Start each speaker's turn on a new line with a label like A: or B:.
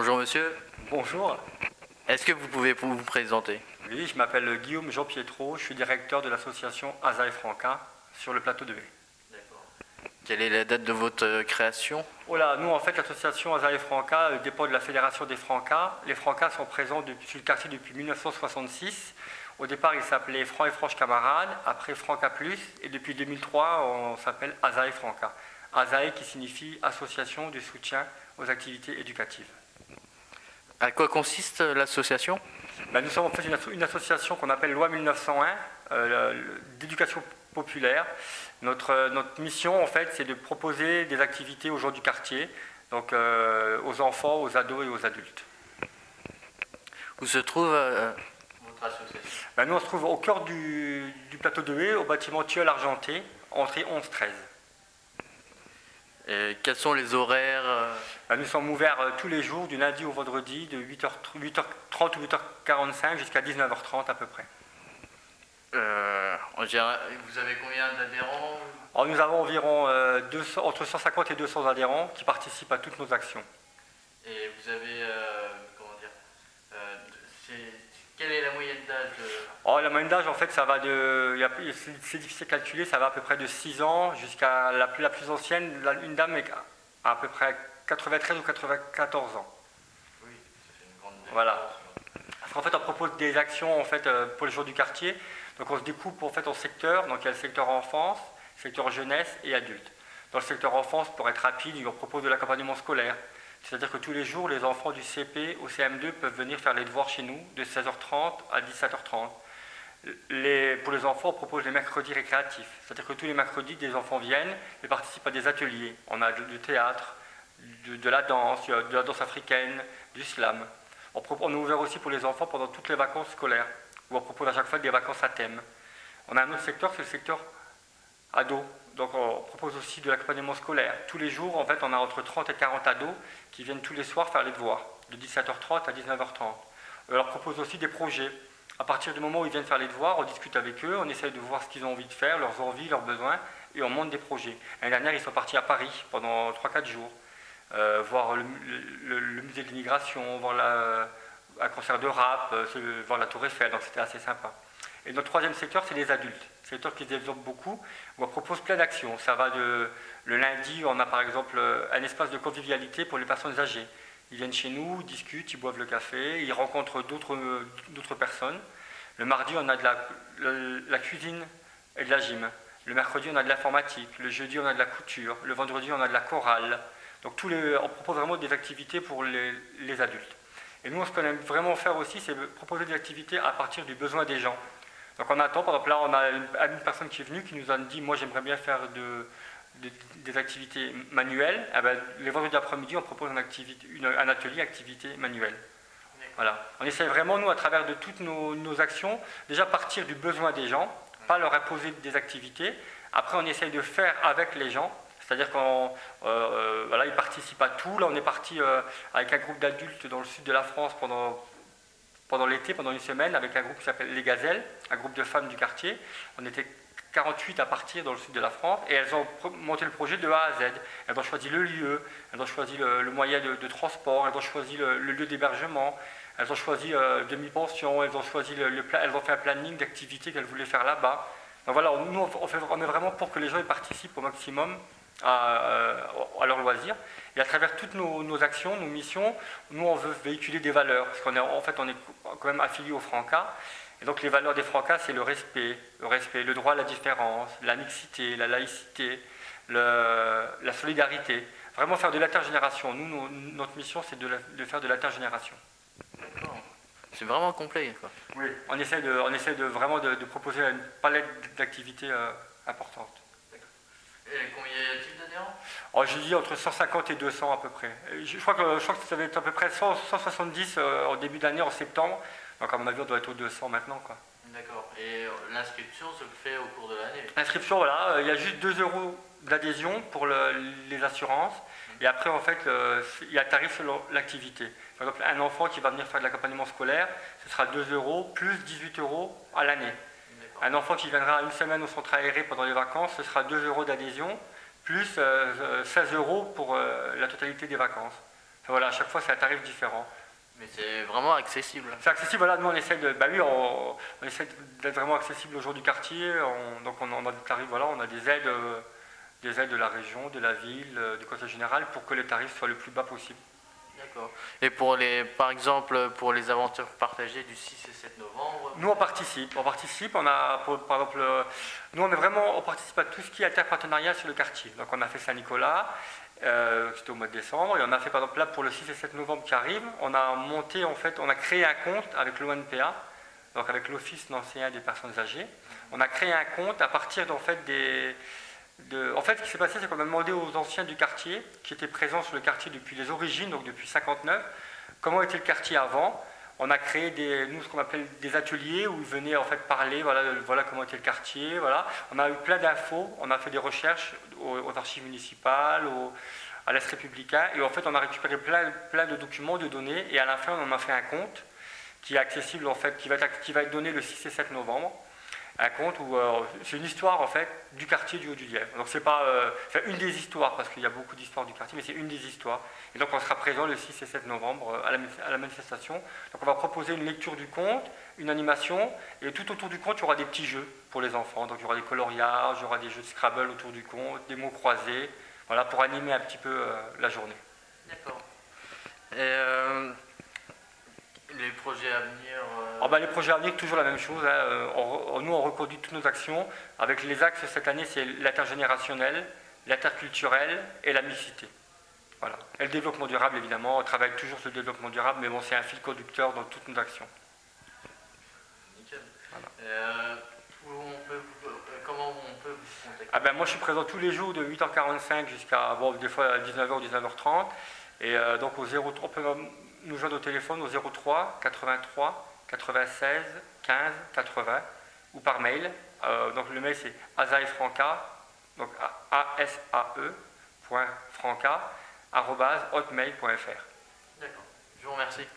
A: Bonjour monsieur,
B: Bonjour,
A: est-ce que vous pouvez vous présenter?
B: oui, je m'appelle Guillaume Jean Pietro, je suis directeur de l'association Aza et Franca sur le plateau de Haye.
A: Quelle est la date de votre création?
B: Oh là, nous en fait l'association Aza et Franca dépend de la fédération des Francas. Les Francas sont présents sur le quartier depuis 1966. Au départ ils s'appelaient Francs et Franches Camarades, après Franca Plus et depuis 2003 on s'appelle Aza et Franca. Azae qui signifie Association de soutien aux activités éducatives.
A: À quoi consiste l'association?
B: Nous sommes en fait une association qu'on appelle Loi 1901 d'éducation populaire. Notre mission en fait c'est de proposer des activités aux gens du quartier, donc aux enfants, aux ados et aux adultes.
A: Où se trouve votre association?
B: Nous on se trouve au cœur du plateau de Haye, au bâtiment Tilleul Argenté, entrée 11-13.
A: Et quels sont les horaires?
B: Nous sommes ouverts tous les jours, du lundi au vendredi, de 8h30 ou 8h45 jusqu'à 19h30 à peu près.
A: En général, vous avez combien d'adhérents?
B: Alors, nous avons environ entre 150 et 200 adhérents qui participent à toutes nos actions.
A: Et vous avez, comment dire, quelle est la moyenne d'âge?
B: La moyenne d'âge, en fait, ça va c'est difficile à calculer, ça va à peu près de 6 ans jusqu'à la plus ancienne, une dame est à peu près 93 ou 94 ans.
A: Oui, ça fait une grande différence.
B: Voilà. Parce qu'en fait, on propose des actions en fait, pour les gens du quartier. Donc on se découpe en fait en secteurs, donc il y a le secteur enfance, secteur jeunesse et adulte. Dans le secteur enfance, pour être rapide, on propose de l'accompagnement scolaire. C'est-à-dire que tous les jours, les enfants du CP au CM2 peuvent venir faire les devoirs chez nous de 16h30 à 17h30. Pour les enfants, on propose les mercredis récréatifs. C'est-à-dire que tous les mercredis, des enfants viennent et participent à des ateliers. On a du théâtre, de la danse africaine, du slam. On est ouvert aussi pour les enfants pendant toutes les vacances scolaires, où on propose à chaque fois des vacances à thème. On a un autre secteur, c'est le secteur ado. Donc on propose aussi de l'accompagnement scolaire. Tous les jours, en fait, on a entre 30 et 40 ados qui viennent tous les soirs faire les devoirs, de 17h30 à 19h30. On leur propose aussi des projets. À partir du moment où ils viennent faire les devoirs, on discute avec eux, on essaie de voir ce qu'ils ont envie de faire, leurs envies, leurs besoins, et on monte des projets. L'année dernière, ils sont partis à Paris pendant 3-4 jours, voir le musée de l'immigration, voir un concert de rap, voir la Tour Eiffel, donc c'était assez sympa. Et notre troisième secteur, c'est les adultes. C'est un secteur qui se développe beaucoup, où on propose plein d'actions. Ça va le lundi, on a par exemple un espace de convivialité pour les personnes âgées. Ils viennent chez nous, ils discutent, ils boivent le café, ils rencontrent d'autres personnes. Le mardi, on a de la cuisine et de la gym. Le mercredi, on a de l'informatique. Le jeudi, on a de la couture. Le vendredi, on a de la chorale. Donc on propose vraiment des activités pour les adultes. Et nous, ce qu'on aime vraiment faire aussi, c'est proposer des activités à partir du besoin des gens. Donc on attend, par exemple là, on a une personne qui est venue qui nous a dit « moi j'aimerais bien faire des activités manuelles ». Les vendredis après-midi, on propose un atelier activité manuelle. Voilà. On essaie vraiment, nous, à travers de toutes nos actions, déjà partir du besoin des gens, pas leur imposer des activités. Après, on essaye de faire avec les gens, c'est-à-dire qu'ils participent à tout. Là, on est parti avec un groupe d'adultes dans le sud de la France pendant l'été, pendant une semaine, avec un groupe qui s'appelle Les Gazelles, un groupe de femmes du quartier. On était 48 à partir dans le sud de la France et elles ont monté le projet de A à Z. Elles ont choisi le lieu, elles ont choisi le moyen de transport, elles ont choisi le lieu d'hébergement, elles ont choisi demi-pension, elles ont fait un planning d'activités qu'elles voulaient faire là-bas. Donc voilà, nous on est vraiment pour que les gens y participent au maximum à leurs loisirs. Et à travers toutes nos actions, nos missions, nous on veut véhiculer des valeurs, parce qu'on on est quand même affilié aux Francas. Et donc les valeurs des Francas, c'est le respect, le droit à la différence, la mixité, la laïcité, la solidarité. Vraiment faire de l'intergénération. Nous, notre mission, c'est de faire de l'intergénération.
A: D'accord. C'est vraiment complet, quoi.
B: Oui, on essaie vraiment de proposer une palette d'activités importantes.
A: Et combien y a-t-il d'adhérents?
B: J'ai dit entre 150 et 200 à peu près. Je crois que ça va être à peu près 170 au début d'année, en septembre. Donc à mon avis, on doit être aux 200 maintenant, quoi.
A: D'accord. Et l'inscription se fait au cours de l'année?
B: L'inscription, voilà, il y a juste 2 € d'adhésion pour les assurances. Et après, en fait, il y a un tarif selon l'activité. Par exemple, un enfant qui va venir faire de l'accompagnement scolaire, ce sera 2 € plus 18 € à l'année. Un enfant qui viendra une semaine au centre aéré pendant les vacances, ce sera 2 € d'adhésion, plus 16 € pour la totalité des vacances. Voilà, à chaque fois, c'est un tarif différent.
A: Mais c'est vraiment accessible.
B: C'est accessible, voilà, nous on essaie de, bah oui, on essaie d'être vraiment accessible aux gens du quartier, donc on a des tarifs, voilà, on a des aides de la région, de la ville, du conseil général, pour que les tarifs soient le plus bas possible.
A: D'accord. Et pour par exemple, pour les aventures partagées du 6 et 7 novembre?
B: Nous on participe, on a, par exemple, nous on participe à tout ce qui est interpartenariat sur le quartier. Donc on a fait Saint-Nicolas, c'était au mois de décembre, et on a fait par exemple là pour le 6 et 7 novembre qui arrive, on a monté en fait, on a créé un compte avec l'ONPA, donc avec l'Office nancéen des personnes âgées. On a créé un compte à partir en fait en fait, ce qui s'est passé, c'est qu'on a demandé aux anciens du quartier, qui étaient présents sur le quartier depuis les origines, donc depuis 59, comment était le quartier avant. On a créé nous, ce qu'on appelle des ateliers où ils venaient en fait parler, voilà comment était le quartier, voilà. On a eu plein d'infos, on a fait des recherches aux archives municipales, à l'Est républicain, et en fait on a récupéré plein de documents, de données, et à la fin on en a fait un compte qui est accessible en fait, qui va être donné le 6 et 7 novembre. Un compte où c'est une histoire en fait du quartier du Haut-du-Lièvre. Donc c'est pas c'est une des histoires, parce qu'il y a beaucoup d'histoires du quartier, mais c'est une des histoires. Et donc on sera présent le 6 et 7 novembre à la manifestation. Donc on va proposer une lecture du conte, une animation, et tout autour du conte il y aura des petits jeux pour les enfants. Donc il y aura des coloriages, il y aura des jeux de Scrabble autour du conte, des mots croisés, voilà, pour animer un petit peu la journée.
A: D'accord. Et les projets à venir
B: Les projets à venir, toujours la même chose. Hein. Nous, on reconduit toutes nos actions. Avec les axes cette année, c'est l'intergénérationnel, l'interculturel et la mixité. Voilà. Et le développement durable, évidemment. On travaille toujours sur le développement durable, mais bon, c'est un fil conducteur dans toutes nos actions.
A: Nickel. Voilà. Comment on peut vous contacter?
B: Moi, je suis présent tous les jours de 8h45 jusqu'à, des fois, 19h ou 19h30. Et donc, on peut nous joindre au téléphone au 03 83 96 15 80 ou par mail. Donc le mail c'est asaefranca, donc asae.franca@hotmail.fr.
A: D'accord. Je vous remercie.